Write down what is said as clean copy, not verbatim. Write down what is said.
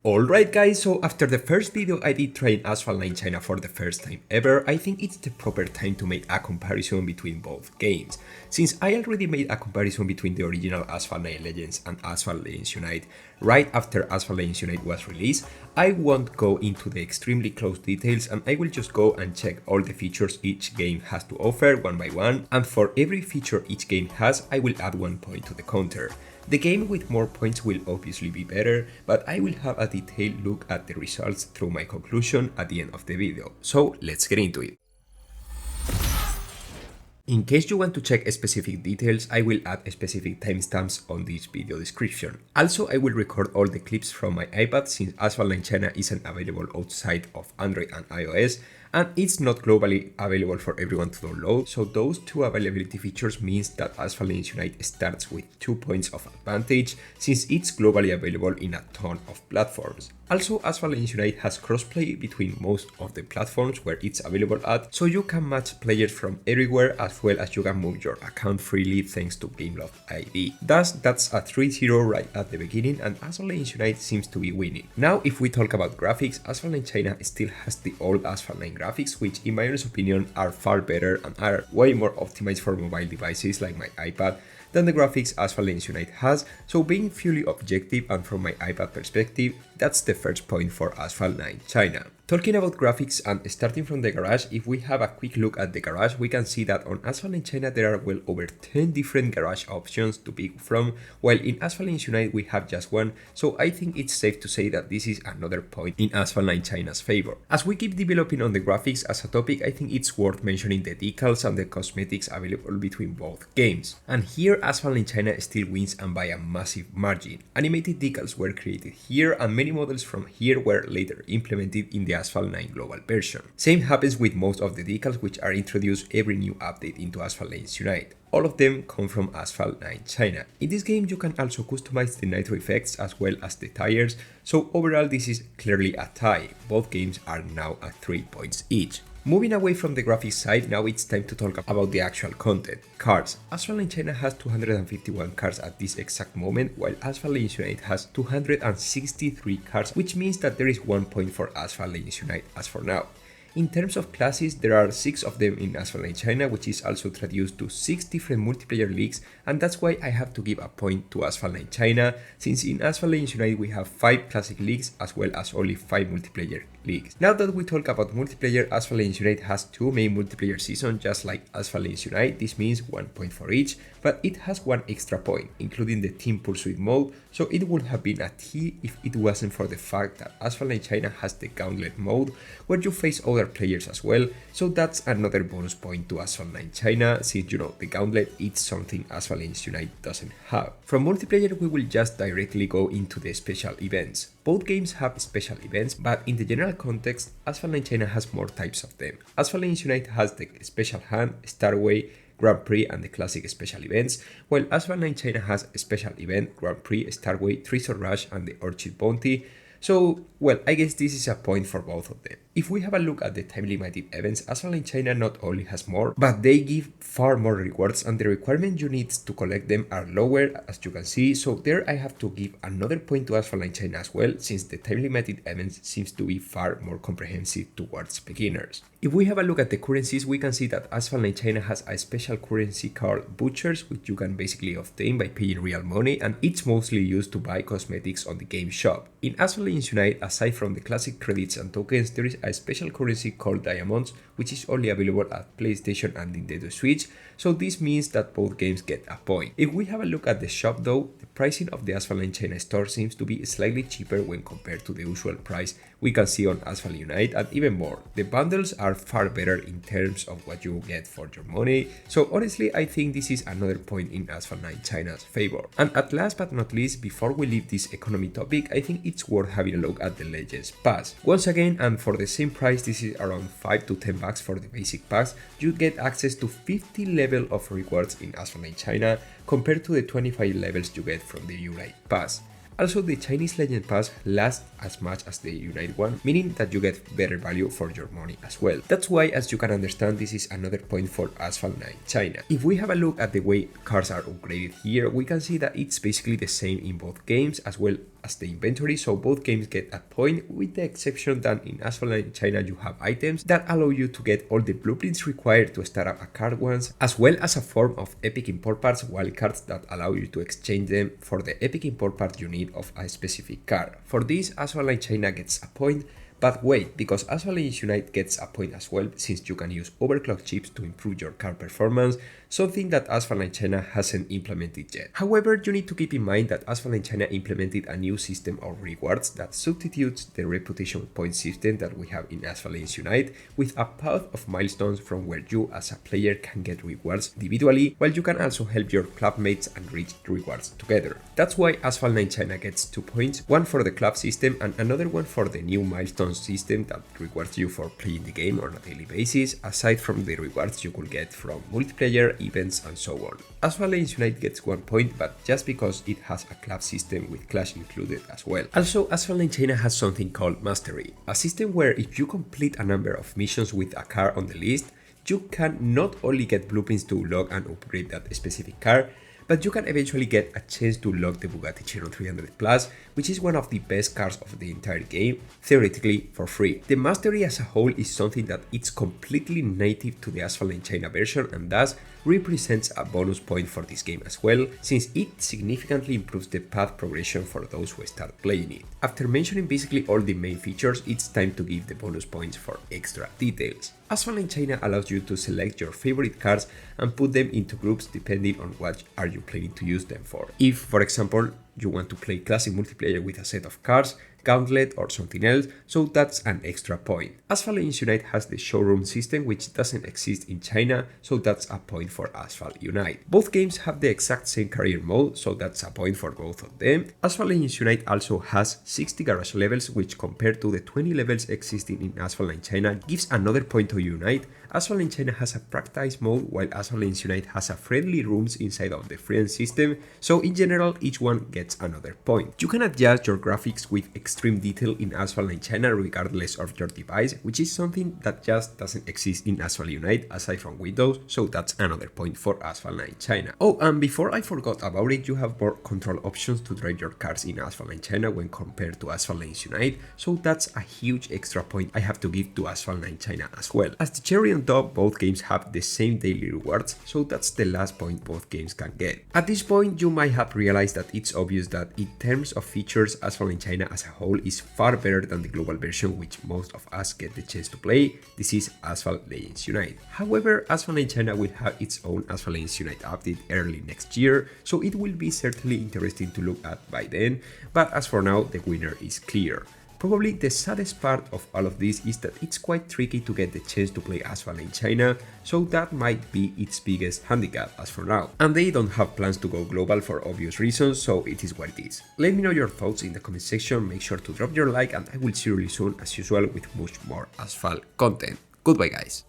Alright guys, so after the first video I did trying Asphalt 9 China for the first time ever, I think it's the proper time to make a comparison between both games. Since I already made a comparison between the original Asphalt 9 Legends and Asphalt Legends Unite right after Asphalt Legends Unite was released, I won't go into the extremely close details and I will just go and check all the features each game has to offer one by one, and for every feature each game has, I will add 1 point to the counter. The game with more points will obviously be better, but I will have a detailed look at the results through my conclusion at the end of the video, so let's get into it. In case you want to check specific details, I will add specific timestamps on this video description. Also, I will record all the clips from my iPad since Asphalt 9 China isn't available outside of Android and iOS, and it's not globally available for everyone to download, so those two availability features means that Asphalt Legends Unite starts with 2 points of advantage since it's globally available in a ton of platforms. Also, Asphalt Legends Unite has crossplay between most of the platforms where it's available at, so you can match players from everywhere as well as you can move your account freely thanks to GameLoft ID. Thus, that's a 3-0 right at the beginning and Asphalt Legends Unite seems to be winning. Now, if we talk about graphics, Asphalt 9 China still has the old Asphalt 9 graphics, which in my honest opinion are far better and are way more optimized for mobile devices like my iPad than the graphics Asphalt Legends Unite has, so being fully objective and from my iPad perspective, that's the first point for Asphalt 9 China. Talking about graphics and starting from the garage, if we have a quick look at the garage, we can see that on Asphalt 9 China there are well over 10 different garage options to pick from, while in Asphalt Legends Unite we have just one, so I think it's safe to say that this is another point in Asphalt 9 China's favor. As we keep developing on the graphics as a topic, I think it's worth mentioning the decals and the cosmetics available between both games. And here Asphalt 9 China still wins and by a massive margin. Animated decals were created here and many models from here were later implemented in the Asphalt 9 global version. Same happens with most of the decals which are introduced every new update into Asphalt Legends Unite. All of them come from Asphalt 9 China. In this game you can also customize the nitro effects as well as the tires, so overall this is clearly a tie. Both games are now at 3 points each. Moving away from the graphics side, now it's time to talk about the actual content. Cars. Asphalt 9 China has 251 cars at this exact moment, while Asphalt Legends Unite has 263 cars, which means that there is 1 point for Asphalt Legends Unite as for now. In terms of classes, there are 6 of them in Asphalt 9 China, which is also traduced to 6 different multiplayer leagues, and that's why I have to give a point to Asphalt 9 China, since in Asphalt Legends Unite we have 5 classic leagues as well as only 5 multiplayer leagues. Now that we talk about multiplayer, Asphalt Legends Unite has 2 main multiplayer seasons just like Asphalt Legends Unite. This means 1 point for each, but it has 1 extra point, including the Team Pursuit mode, so it would have been a T if it wasn't for the fact that Asphalt 9 China has the Gauntlet mode, where you face other players as well, so that's another bonus point to Asphalt 9 China, since you know the Gauntlet is something Asphalt Legends Unite doesn't have. From multiplayer we will just directly go into the special events. Both games have special events, but in the general context, Asphalt 9 China has more types of them. Asphalt Legends Unite has the Special Hand, Starway, Grand Prix and the classic special events, while Asphalt 9 China has a special event, Grand Prix, Starway, Treasure Rush and the Orchid Bounty. So, well, I guess this is a point for both of them. If we have a look at the time limited events, Asphalt 9 China not only has more, but they give far more rewards and the requirement you need to collect them are lower, as you can see, so there I have to give another point to Asphalt 9 China as well, since the time limited events seems to be far more comprehensive towards beginners. If we have a look at the currencies, we can see that Asphalt 9 China has a special currency called Butchers, which you can basically obtain by paying real money, and it's mostly used to buy cosmetics on the game shop. In Asphalt Legends Unite, aside from the classic credits and tokens, there is a special currency called Diamonds, which is only available at PlayStation and Nintendo Switch, so this means that both games get a point. If we have a look at the shop though, the pricing of the Asphalt 9 China store seems to be slightly cheaper when compared to the usual price we can see on Asphalt Unite, and even more, the bundles are far better in terms of what you get for your money, so honestly I think this is another point in Asphalt 9 China's favor. And at last but not least, before we leave this economy topic, I think it's worth having a look at the Legends Pass. Once again, and for the same price, this is around 5 to 10 bucks for the basic pass, you get access to 50 level of rewards in Asphalt 9 China compared to the 25 levels you get from the Unite Pass. Also, the Chinese Legend Pass lasts as much as the Unite one, meaning that you get better value for your money as well. That's why, as you can understand, this is another point for Asphalt 9 China. If we have a look at the way cars are upgraded here, we can see that it's basically the same in both games, as well as the inventory, so both games get a point, with the exception that in Asphalt in China you have items that allow you to get all the blueprints required to start up a car once, as well as a form of epic import parts wildcards that allow you to exchange them for the epic import part you need of a specific car. For this, Asphalt China gets a point. But wait, because Asphalt Legends Unite gets a point as well, since you can use overclock chips to improve your car performance, something that Asphalt China hasn't implemented yet. However, you need to keep in mind that Asphalt China implemented a new system of rewards that substitutes the reputation point system that we have in Asphalt Legends Unite with a path of milestones from where you as a player can get rewards individually, while you can also help your clubmates and reach rewards together. That's why Asphalt China gets 2 points, one for the club system and another one for the new milestone system that rewards you for playing the game on a daily basis, aside from the rewards you could get from multiplayer, events and so on. Asphalt Legends Unite gets 1 point, but just because it has a club system with Clash included as well. Also, Asphalt China has something called Mastery, a system where if you complete a number of missions with a car on the list, you can not only get blueprints to unlock and upgrade that specific car, but you can eventually get a chance to unlock the Bugatti Chiron 300 Plus, which is one of the best cars of the entire game, theoretically for free. The Mastery as a whole is something that it's completely native to the Asphalt China version and thus represents a bonus point for this game as well, since it significantly improves the path progression for those who start playing it. After mentioning basically all the main features, it's time to give the bonus points for extra details. Asphalt China allows you to select your favorite cars and put them into groups depending on what are you planning to use them for. If, for example, you want to play classic multiplayer with a set of cars, Gauntlet or something else, so that's an extra point. Asphalt Legends Unite has the Showroom System, which doesn't exist in China, so that's a point for Asphalt Unite. Both games have the exact same career mode, so that's a point for both of them. Asphalt Legends Unite also has 60 garage levels, which compared to the 20 levels existing in Asphalt China gives another point to Unite. Asphalt China has a practice mode, while Asphalt Legends Unite has a friendly rooms inside of the friend system, so in general each one gets another point. You can adjust your graphics with extreme detail in Asphalt China regardless of your device, which is something that just doesn't exist in Asphalt Unite aside from Windows, so that's another point for Asphalt China. Oh, and before I forgot about it, you have more control options to drive your cars in Asphalt China when compared to Asphalt Legends Unite, so that's a huge extra point I have to give to Asphalt China as well. As the cherry on top, both games have the same daily rewards, so that's the last point both games can get. At this point, you might have realized that it's obvious that in terms of features, Asphalt China as a whole is far better than the global version which most of us get the chance to play. This is Asphalt Legends Unite. However, Asphalt China will have its own Asphalt Legends Unite update early next year, so it will be certainly interesting to look at by then, but as for now, the winner is clear. Probably the saddest part of all of this is that it's quite tricky to get the chance to play Asphalt in China, so that might be its biggest handicap as for now. And they don't have plans to go global for obvious reasons, so it is what it is. Let me know your thoughts in the comment section, make sure to drop your like, and I will see you really soon as usual with much more Asphalt content. Goodbye guys.